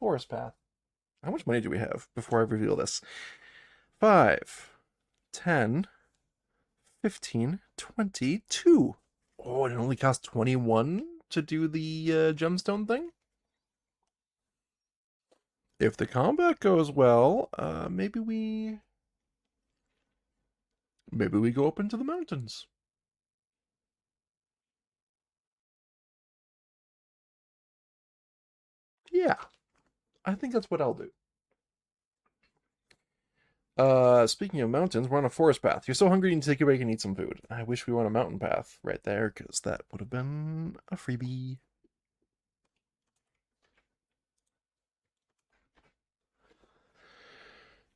Forest path. How much money do we have before I reveal this? 5, 10, 15, 22. Oh, it only cost 21 to do the gemstone thing? If the combat goes well, maybe we go up into the mountains. Yeah, I think that's what I'll do. Speaking of mountains, we're on a forest path. You're so hungry you need to take a break and eat some food. I wish we were on a mountain path right there, because that would have been a freebie.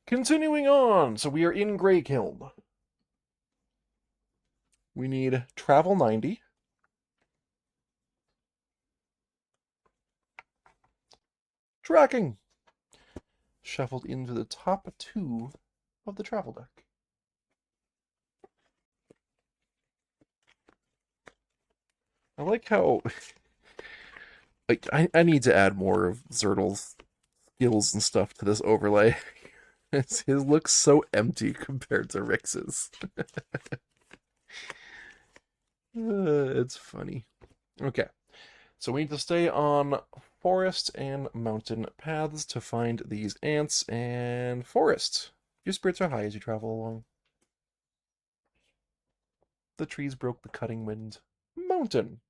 Continuing on, so we are in Greykiln. We need travel 90. Tracking. Shuffled into the top 2 of the travel deck. I like how like I need to add more of Zertle's skills and stuff to this overlay. His looks so empty compared to Rix's. It's funny. Okay, so we need to stay on forest and mountain paths to find these ants and forest. Your spirits are high as you travel along. The trees broke the cutting wind. Mountain.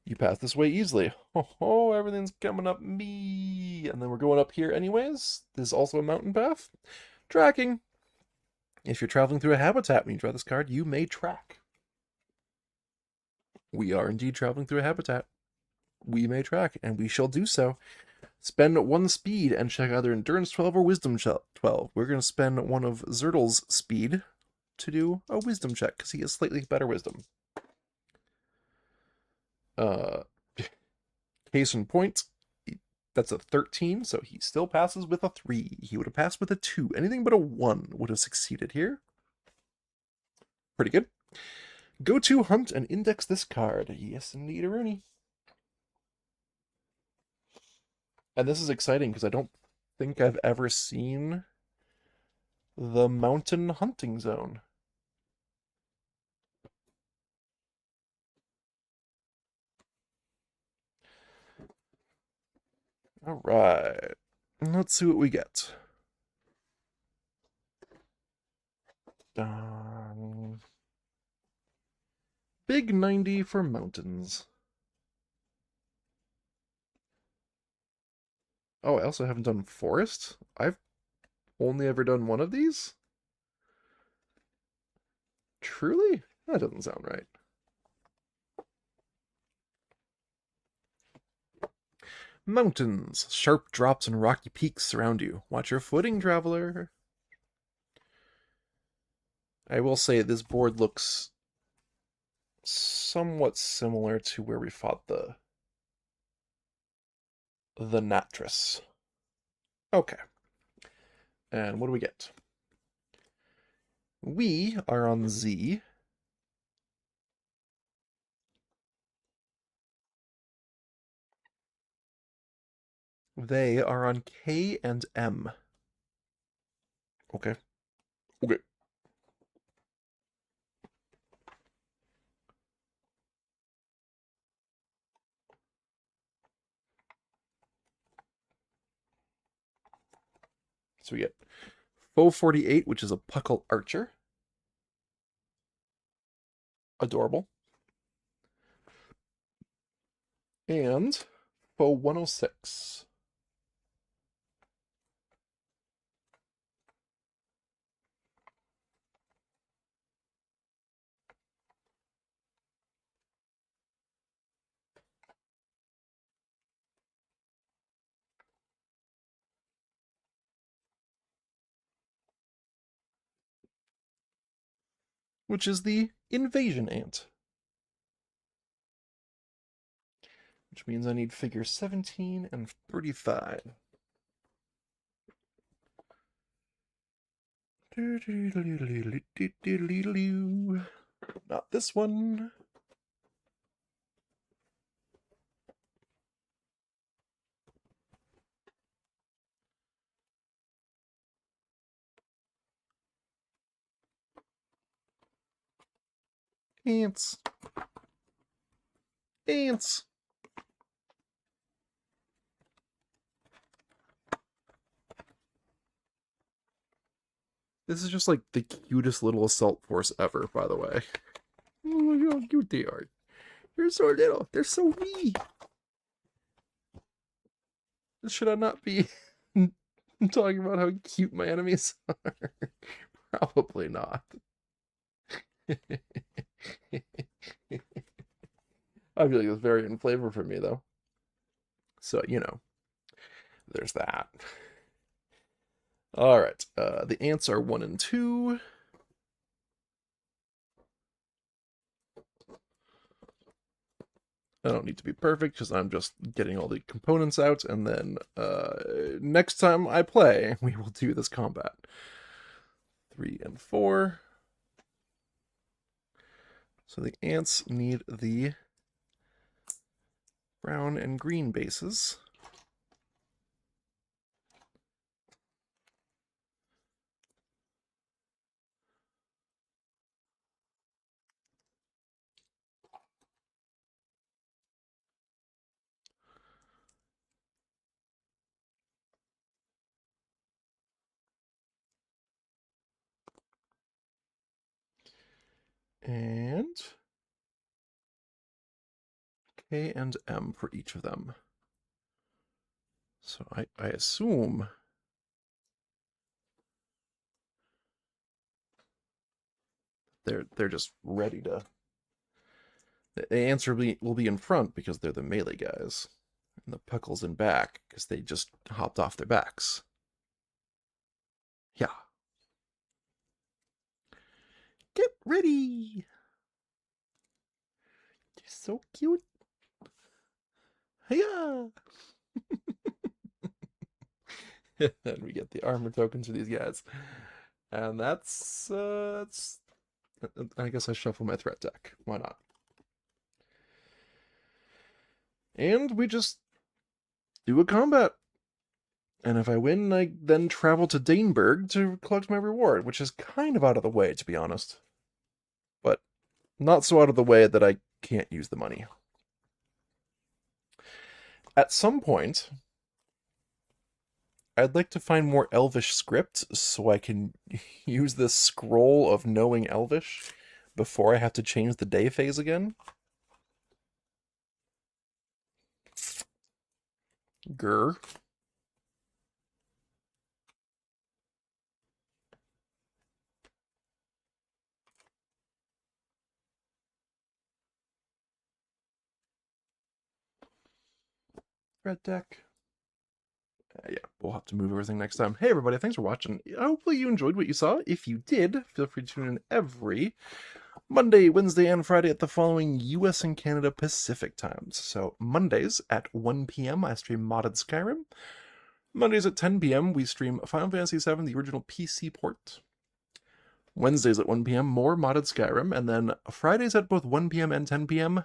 You pass this way easily. Oh, everything's coming up me. And then we're going up here anyways. This is also a mountain path. Tracking. If you're traveling through a habitat when you draw this card, you may track. We are indeed traveling through a habitat. We may track, and we shall do so. Spend 1 speed and check either Endurance 12 or Wisdom 12. We're going to spend one of Zertle's speed to do a Wisdom check, because he has slightly better Wisdom. Uh, Case in point, that's a 13, so he still passes with a 3. He would have passed with a 2. Anything but a 1 would have succeeded here. Pretty good. Go to hunt and index this card. Yes, indeed, a Rooney. And this is exciting because I don't think I've ever seen the mountain hunting zone. All right. Let's see what we get. Big 90 for mountains. Oh, I also haven't done forest. I've only ever done one of these? Truly? That doesn't sound right. Mountains. Sharp drops and rocky peaks surround you. Watch your footing, traveler. I will say this board looks somewhat similar to where we fought the Natris. Okay. And what do we get? We are on Z. They are on K and M. Okay. Okay. So we get Foe 48, which is a Puckle Archer. Adorable. And Foe 106. Which is the Invasion Ant. which means I need figure 17 and 35. Not this one. Ants. Ants. This is just like the cutest little assault force ever, by the way. Oh, look how cute they are. They're so little. They're so wee. Should I not be talking about how cute my enemies are? Probably not. I feel like it's very in flavor for me, though. So, there's that. All right. The ants are 1 and 2. I don't need to be perfect because I'm just getting all the components out, and then next time I play, we will do this combat. 3 and 4. So the ants need the brown and green bases. And K and M for each of them. So I assume they're just ready to. The answer will be in front because they're the melee guys, and the puckle's in back because they just hopped off their backs. Yeah. Get ready. They're so cute. Hiya! Then we get the armor tokens for these guys. And that's I guess I shuffle my threat deck. Why not? And we just do a combat. And if I win, I then travel to Daneberg to collect my reward, which is kind of out of the way, to be honest. But not so out of the way that I can't use the money. At some point, I'd like to find more Elvish script so I can use this scroll of knowing Elvish before I have to change the day phase again. Grr. Red deck. Yeah, we'll have to move everything next time. Hey, everybody, thanks for watching. Hopefully you enjoyed what you saw. If you did, feel free to tune in every Monday, Wednesday, and Friday at the following US and Canada Pacific times. So Mondays at 1 p.m. I stream modded Skyrim. Mondays at 10 p.m. we stream Final Fantasy VII, the original PC port. Wednesdays at 1 p.m. more modded Skyrim, and then Fridays at both 1 p.m. and 10 p.m.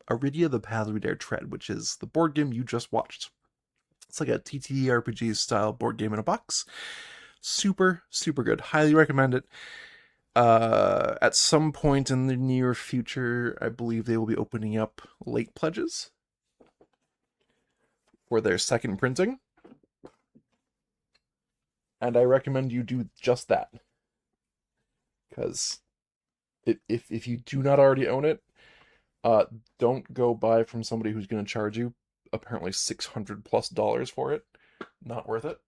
Arydia, the Path We Dare Tread, which is the board game you just watched. It's like a TTRPG style board game in a box. Super, super good. Highly recommend it. At some point in the near future, I believe they will be opening up late pledges for their second printing. And I recommend you do just that. Because if you do not already own it, don't go buy from somebody who's going to charge you apparently $600+ for it. Not worth it.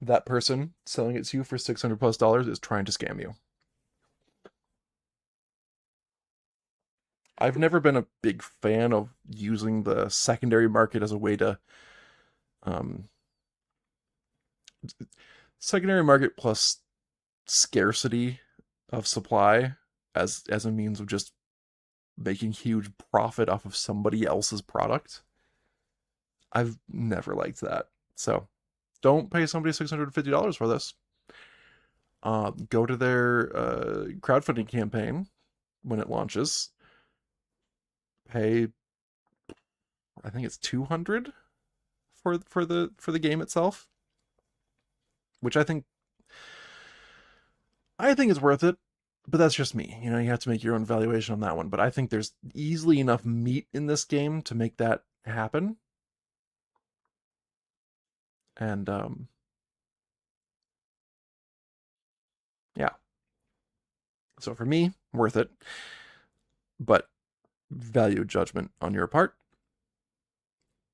That person selling it to you for $600+ is trying to scam you. I've never been a big fan of using the secondary market as a way to secondary market plus scarcity of supply as a means of just making huge profit off of somebody else's product. I've never liked that. So don't pay somebody $650 for this. Go to their crowdfunding campaign when it launches. Pay, I think it's 200 for the game itself, which I think is worth it. But that's just me. You know, you have to make your own valuation on that one. But I think there's easily enough meat in this game to make that happen. And yeah. So for me, worth it. But value judgment on your part.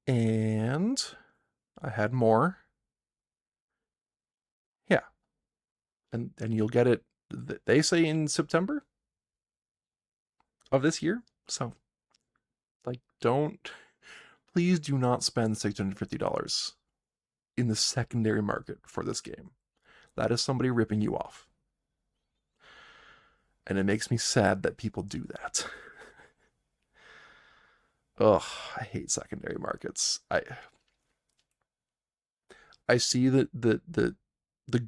And I had more. Yeah. And you'll get it, they say, in September of this year. So, like, please do not spend $650 in the secondary market for this game. That is somebody ripping you off. And it makes me sad that people do that. Ugh, I hate secondary markets. I see the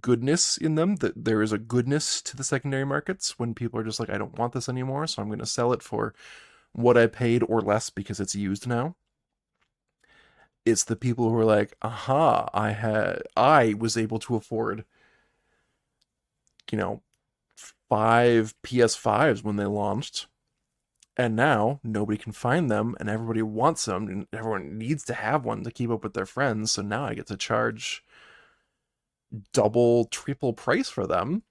goodness in them, that there is a goodness to the secondary markets when people are just like, I don't want this anymore, so I'm going to sell it for what I paid or less because it's used now. It's the people who are like, aha, I was able to afford, you know, 5 PS5s when they launched, and now nobody can find them, and everybody wants them, and everyone needs to have one to keep up with their friends. So now I get to charge double, triple price for them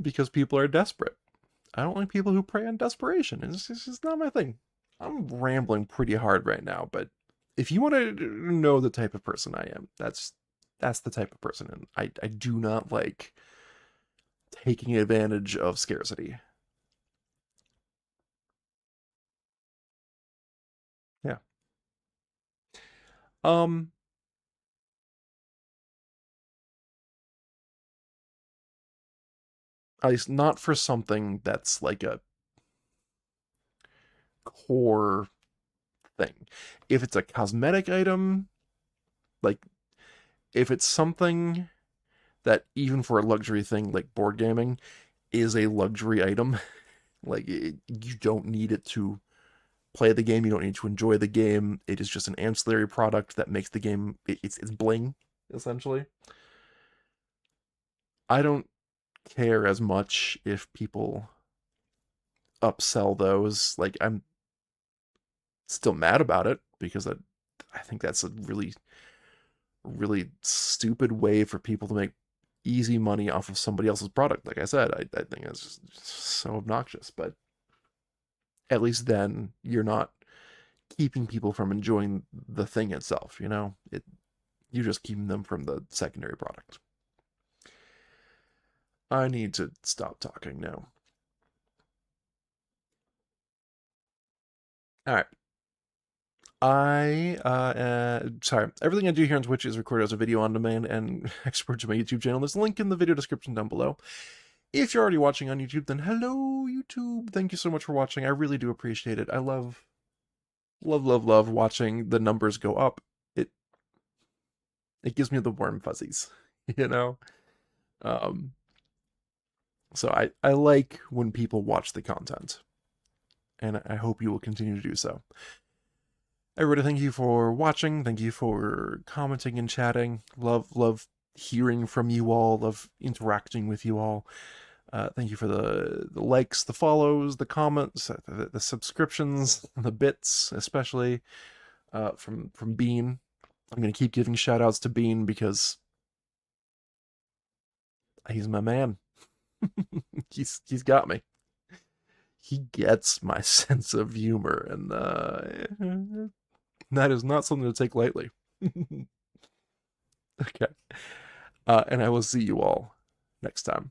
because people are desperate. I don't like people who prey on desperation. It's just not my thing. I'm rambling pretty hard right now, but if you want to know the type of person I am, that's the type of person, and I do not like taking advantage of scarcity. Yeah. Um, at least not for something that's like a core thing. If it's a cosmetic item, like if it's something that even for a luxury thing like board gaming is a luxury item, like you don't need it to play the game, you don't need to enjoy the game. It is just an ancillary product that makes the game, it's bling essentially. I don't care as much if people upsell those. Like, I'm still mad about it because I think that's a really, really stupid way for people to make easy money off of somebody else's product. Like I said, I think it's just so obnoxious. But at least then you're not keeping people from enjoying the thing itself. You're just keeping them from the secondary product. I need to stop talking now. All right. Sorry, everything I do here on Twitch is recorded as a video on demand and exported to my YouTube channel. There's a link in the video description down below. If you're already watching on YouTube, then hello, YouTube. Thank you so much for watching. I really do appreciate it. I love, love, love, love watching the numbers go up. It it gives me the warm fuzzies, you know? Um, so I like when people watch the content, and I hope you will continue to do so. Everybody, thank you for watching. Thank you for commenting and chatting. Love hearing from you all. Love interacting with you all. Thank you for the likes, the follows, the comments, the subscriptions, the bits, especially from Bean. I'm gonna keep giving shout outs to Bean because he's my man. He's got me. He gets my sense of humor, and that is not something to take lightly. Okay. And I will see you all next time.